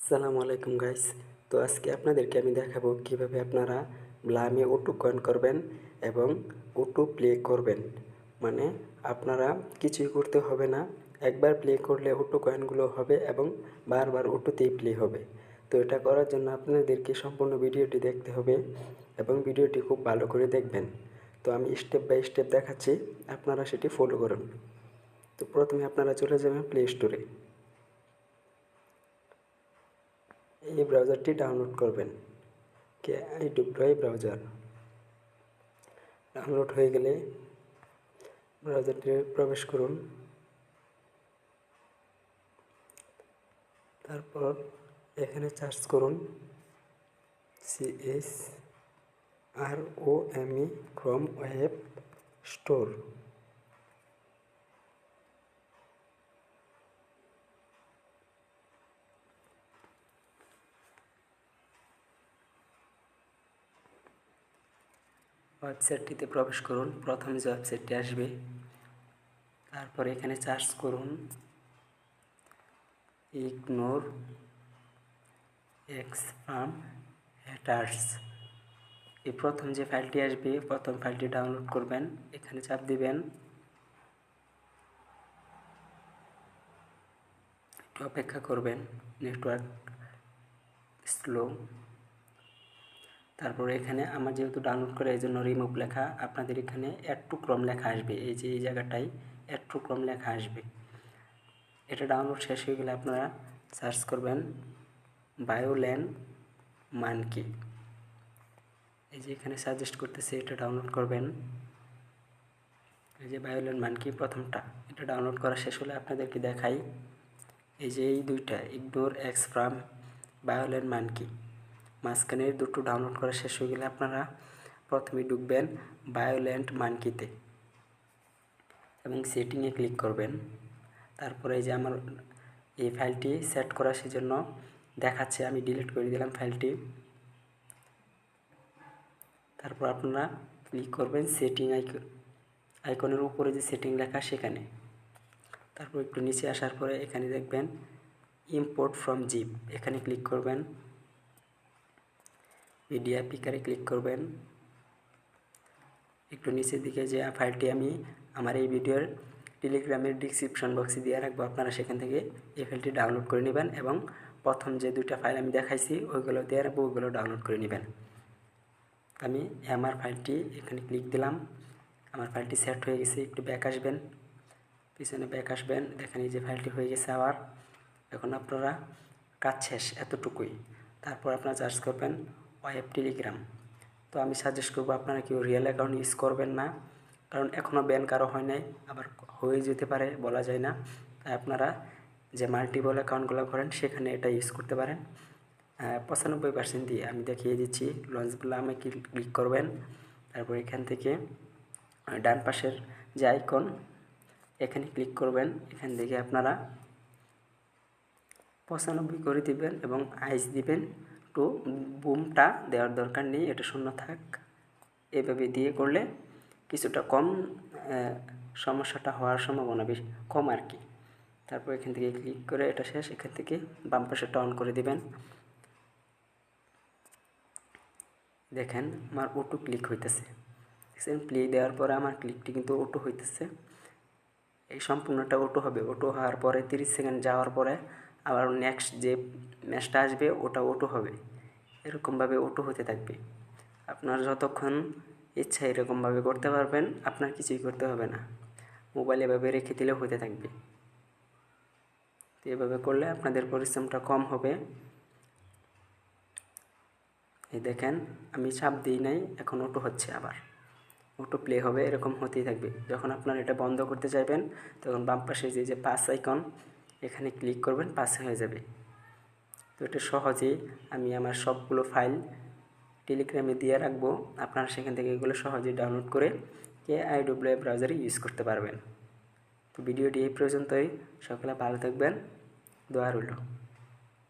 আসসালামু আলাইকুম গাইস। তো আজকে আপনাদেরকে আমি দেখাবো কিভাবে আপনারা ব্লামে অটো কয়েন করবেন এবং অটো প্লে করবেন। মানে আপনারা কিছুই করতে হবে না, একবার প্লে করলে অটো কয়েনগুলো হবে এবং বারবার অটোতেই প্লে হবে। তো এটা করার জন্য আপনাদেরকে সম্পূর্ণ ভিডিওটি দেখতে হবে এবং ভিডিওটি খুব ভালো করে দেখবেন। তো আমি স্টেপ বাই স্টেপ দেখাচ্ছি, আপনারা সেটি ফলো করুন। তো প্রথমে আপনারা চলে যাবেন প্লে স্টোরে। এই ব্রাউজারটি ডাউনলোড করবেন, KIWI ব্রাউজার। ডাউনলোড হয়ে গেলে ব্রাউজারটিতে প্রবেশ করুন। তারপর এখানে সার্চ করুন CHROME ক্রোম ওয়েব স্টোর। ওয়েবসাইটটিতে প্রবেশ করুন। প্রথম যে ওয়েবসাইটটি আসবে, তারপরে এখানে সার্চ করুন ইগনোর স্প্যাম হ্যাটার্স। এই প্রথম যে ফাইলটি আসবে, প্রথম ফাইলটি ডাউনলোড করবেন, এখানে চাপ দিবেন। একটু অপেক্ষা করবেন, নেটওয়ার্ক স্লো। তারপরে এখানে আমার যেহেতু ডাউনলোড করে এই জন্য রিমুভ লেখা, আপনাদের এখানে অ্যাড টু ক্রোম লেখা আসবে। এই যে এই জায়গাটায় অ্যাড টু ক্রোম লেখা আসবে। এটা ডাউনলোড শেষ হয়ে গেলে আপনারা সার্চ করবেন বায়োল্যান্ড মানকি। এই যে এখানে সাজেস্ট করতেছে, এটা ডাউনলোড করবেন। এই যে বায়োল্যান্ড মানকি প্রথমটা, এটা ডাউনলোড করা শেষ হলে আপনাদেরকে দেখাই। এই যে এই দুইটা ইগনোর স্প্যাম বায়োল্যান্ড মানকি, মাঝখানের দুটো ডাউনলোড করা শেষ হয়ে গেলে আপনারা প্রথমে ঢুকবেন বায়োল্যান্ড মানকিতে এবং সেটিংয়ে ক্লিক করবেন। তারপরে এই যে আমার এই ফাইলটি সেট করা, সেজন্য দেখাচ্ছে, আমি ডিলিট করে দিলাম ফাইলটি। তারপর আপনারা ক্লিক করবেন সেটিং আইকনের উপরে যে সেটিং লেখা সেখানে। তারপর একটু নিচে আসার পরে এখানে দেখবেন ইম্পোর্ট ফ্রম জিপ, এখানে ক্লিক করবেন। মিডিয়া পিকারে ক্লিক করবেন। একটু নিচের দিকে যে ফাইলটি আমি আমার এই ভিডিওর টেলিগ্রামের ডিসক্রিপশন বক্সে দিয়ে রাখবো, আপনারা সেখান থেকে এই ফাইলটি ডাউনলোড করে নেবেন এবং প্রথম যে দুইটা ফাইল আমি দেখাইছি ওইগুলো দিয়ে রাখবো, ওইগুলো ডাউনলোড করে নেবেন। আমি আমার ফাইলটি এখানে ক্লিক দিলাম, আমার ফাইলটি সেট হয়ে গেছে। একটু ব্যাক আসবেন, পিছনে ব্যাক আসবেন, দেখেন এই যে ফাইলটি হয়ে গেছে আবার। এখন আপনারা কাজ শেষ, এতটুকুই। তারপর আপনারা সার্চ করবেন ওয়েব টেলিগ্রাম। তো আমি সাজেস্ট করবো আপনারা কেউ রিয়েল অ্যাকাউন্ট ইউজ করবেন না, কারণ এখনও ব্যান কারো হয় নাই, আবার হয়ে যেতে পারে, বলা যায় না। তাই আপনারা যে মাল্টিপল অ্যাকাউন্টগুলো করেন সেখানে এটা ইউজ করতে পারেন। 95% দিয়ে আমি দেখিয়ে দিচ্ছি। লঞ্চ ব্লামে ক্লিক করবেন। তারপর এখান থেকে ডান পাশের যে আইকন, এখানে ক্লিক করবেন। এখান থেকে আপনারা 95 করে দিবেন এবং আইস দিবেন। তো বুমটা দেওয়ার দরকার নেই, এটা শূন্য থাক। এভাবে দিয়ে করলে কিছুটা কম সমস্যাটা হওয়ার সম্ভাবনা বেশি কম আর কি। তারপর এখান থেকে ক্লিক করে এটা শেষ, এখান থেকে বাম পাশেটা অন করে দিবেন। দেখেন আমার অটো ক্লিক হইতেছে, দেখছেন? প্লে দেওয়ার পরে আমার ক্লিকটি কিন্তু অটো হইতেছে। এই সম্পূর্ণটা অটো হবে। অটো হওয়ার পরে 30 সেকেন্ড যাওয়ার পরে আবার নেক্সট যে ম্যাচটা আসবে ওটা অটো হবে। এরকমভাবে অটো হতে থাকবে। আপনার যতক্ষণ ইচ্ছা এরকমভাবে করতে পারবেন, আপনার কিছুই করতে হবে না, মোবাইল এভাবে রেখে দিলেও হতে থাকবে। তো এভাবে করলে আপনাদের পরিশ্রমটা কম হবে। এই দেখেন আমি চাপ দিই নাই, এখন অটো হচ্ছে, আবার অটো প্লে হবে, এরকম হতেই থাকবে। যখন আপনারা এটা বন্ধ করতে চাইবেন তখন বাম পাশে যে পাস আইকন, এখানে ক্লিক করবেন, পাস হয়ে যাবে। তো এটা সহজেই আমি আমার সবগুলো ফাইল টেলিগ্রামে দিয়ে রাখবো, আপনারা সেখান থেকে এগুলো সহজেই ডাউনলোড করে KIWI ব্রাউজারে ইউজ করতে পারবেন। তো ভিডিওটি এই পর্যন্তই। সকলে ভালো থাকবেন, দোয়া রইল।